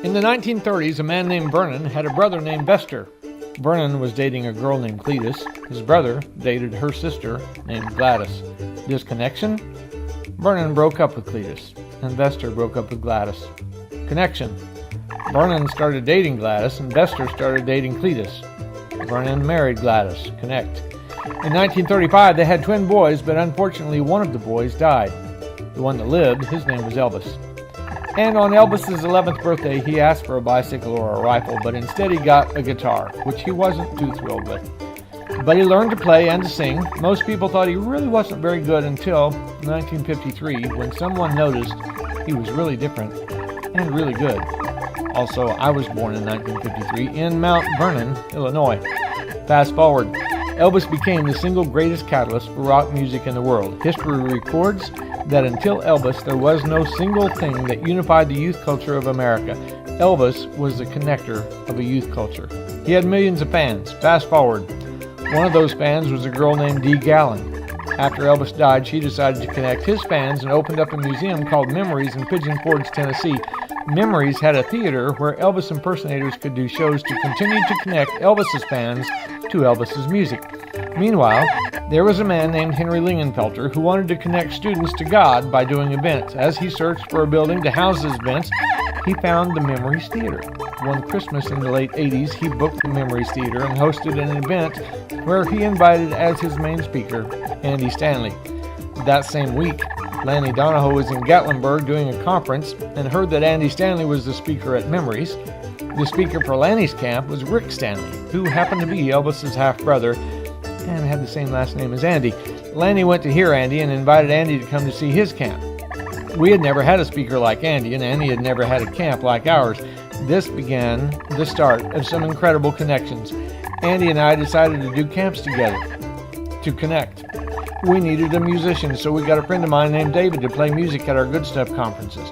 In the 1930s, a man named Vernon had a brother named Vester. Vernon was dating a girl named Cletus. His brother dated her sister named Gladys. This connection? Vernon broke up with Cletus, and Vester broke up with Gladys. Connection. Vernon started dating Gladys, and Vester started dating Cletus. Vernon married Gladys. Connect. In 1935, they had twin boys, but unfortunately one of the boys died. The one that lived, his name was Elvis. And on Elvis's 11th birthday, he asked for a bicycle or a rifle, but instead he got a guitar, which he wasn't too thrilled with. But he learned to play and to sing. Most people thought he really wasn't very good until 1953, when someone noticed he was really different and really good. Also, I was born in 1953 in Mount Vernon, Illinois. Fast forward, Elvis became the single greatest catalyst for rock music in the world. History records that until Elvis, there was no single thing that unified the youth culture of America. Elvis was the connector of a youth culture. He had millions of fans. Fast forward, one of those fans was a girl named Dee Gallen. After Elvis died, she decided to connect his fans and opened up a museum called Memories in Pigeon Forge, Tennessee. Memories had a theater where Elvis impersonators could do shows to continue to connect Elvis's fans to Elvis's music. Meanwhile, there was a man named Henry Lingenfelter who wanted to connect students to God by doing events. As he searched for a building to house his events, he found the Memories Theater. One Christmas in the late 80s, he booked the Memories Theater and hosted an event where he invited as his main speaker Andy Stanley. That same week, Lanny Donoho was in Gatlinburg doing a conference and heard that Andy Stanley was the speaker at Memories. The speaker for Lanny's camp was Rick Stanley, who happened to be Elvis's half-brother and had the same last name as Andy. Lanny went to hear Andy and invited Andy to come to see his camp. We had never had a speaker like Andy, and Andy had never had a camp like ours. This began the start of some incredible connections. Andy and I decided to do camps together, to connect. We needed a musician, so we got a friend of mine named David to play music at our Good Stuff conferences.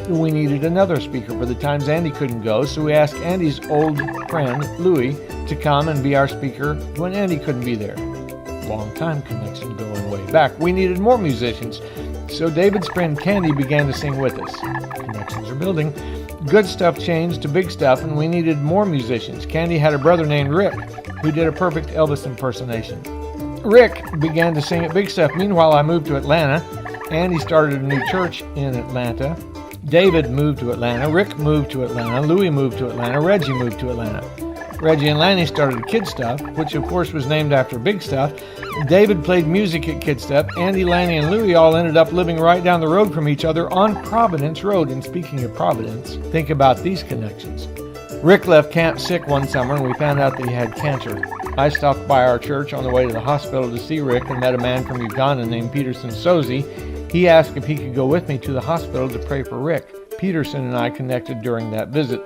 We needed another speaker for the times Andy couldn't go, so we asked Andy's old friend, Louie, to come and be our speaker when Andy couldn't be there. Long time connection going way back. We needed more musicians, so David's friend Candy began to sing with us. Connections are building. Good Stuff changed to Big Stuff, and we needed more musicians. Candy had a brother named Rick, who did a perfect Elvis impersonation. Rick began to sing at Big Stuff. Meanwhile, I moved to Atlanta. Andy started a new church in Atlanta. David moved to Atlanta. Rick moved to Atlanta. Louie moved to Atlanta. Reggie moved to Atlanta. Reggie and Lanny started Kid Stuff, which of course was named after Big Stuff. David played music at Kid Stuff. Andy, Lanny, and Louie all ended up living right down the road from each other on Providence Road. And speaking of Providence, think about these connections. Rick left camp sick one summer, and we found out that he had cancer. I stopped by our church on the way to the hospital to see Rick and met a man from Uganda named Peterson Sozi. He asked if he could go with me to the hospital to pray for Rick. Peterson and I connected during that visit.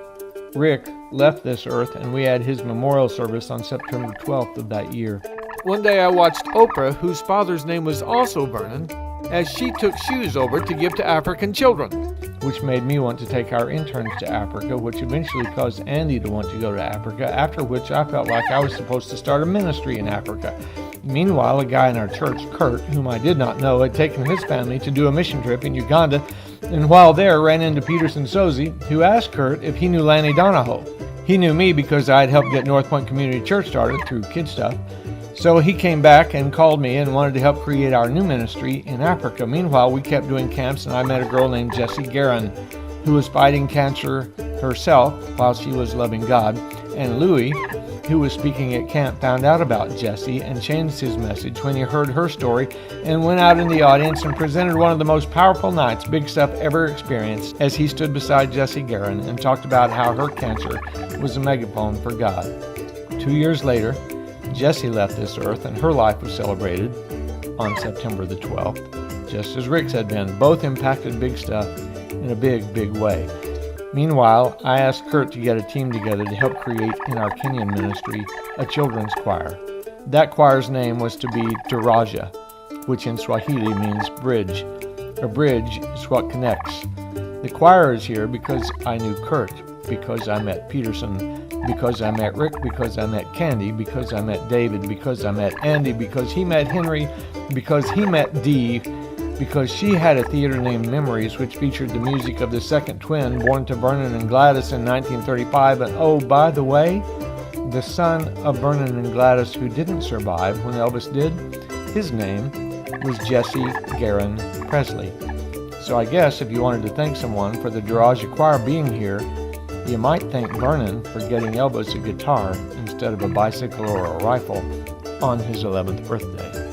Rick left this earth, and we had his memorial service on September 12th of that year. One day I watched Oprah, whose father's name was also Vernon, as she took shoes over to give to African children, which made me want to take our interns to Africa, which eventually caused Andy to want to go to Africa, after which I felt like I was supposed to start a ministry in Africa. Meanwhile, a guy in our church, Kurt, whom I did not know, had taken his family to do a mission trip in Uganda, and while there ran into Peterson Sozi, who asked Kurt if he knew Lanny Donoho. He knew me because I had helped get North Point Community Church started through Kid Stuff. So he came back and called me and wanted to help create our new ministry in Africa. Meanwhile, we kept doing camps, and I met a girl named Jessie Guerin, who was fighting cancer herself while she was loving God. And Louie, who was speaking at camp, found out about Jessie and changed his message when he heard her story and went out in the audience and presented one of the most powerful nights Big Stuff ever experienced as he stood beside Jessie Guerin and talked about how her cancer was a megaphone for God. 2 years later, Jessie left this earth and her life was celebrated on September the 12th, just as Rick's had been. Both impacted Big Stuff in a big, big way. Meanwhile, I asked Kurt to get a team together to help create in our Kenyan ministry a children's choir. That choir's name was to be Daraja, which in Swahili means bridge. A bridge is what connects. The choir is here because I knew Kurt, because I met Peterson, because I met Rick, because I met Candy, because I met David, because I met Andy, because he met Henry, because he met Dee, because she had a theater named Memories, which featured the music of the second twin born to Vernon and Gladys in 1935. And oh, by the way, the son of Vernon and Gladys who didn't survive when Elvis did, his name was Jesse Garin Presley. So I guess if you wanted to thank someone for the Duraja Choir being here, you might thank Vernon for getting Elvis a guitar instead of a bicycle or a rifle on his 11th birthday.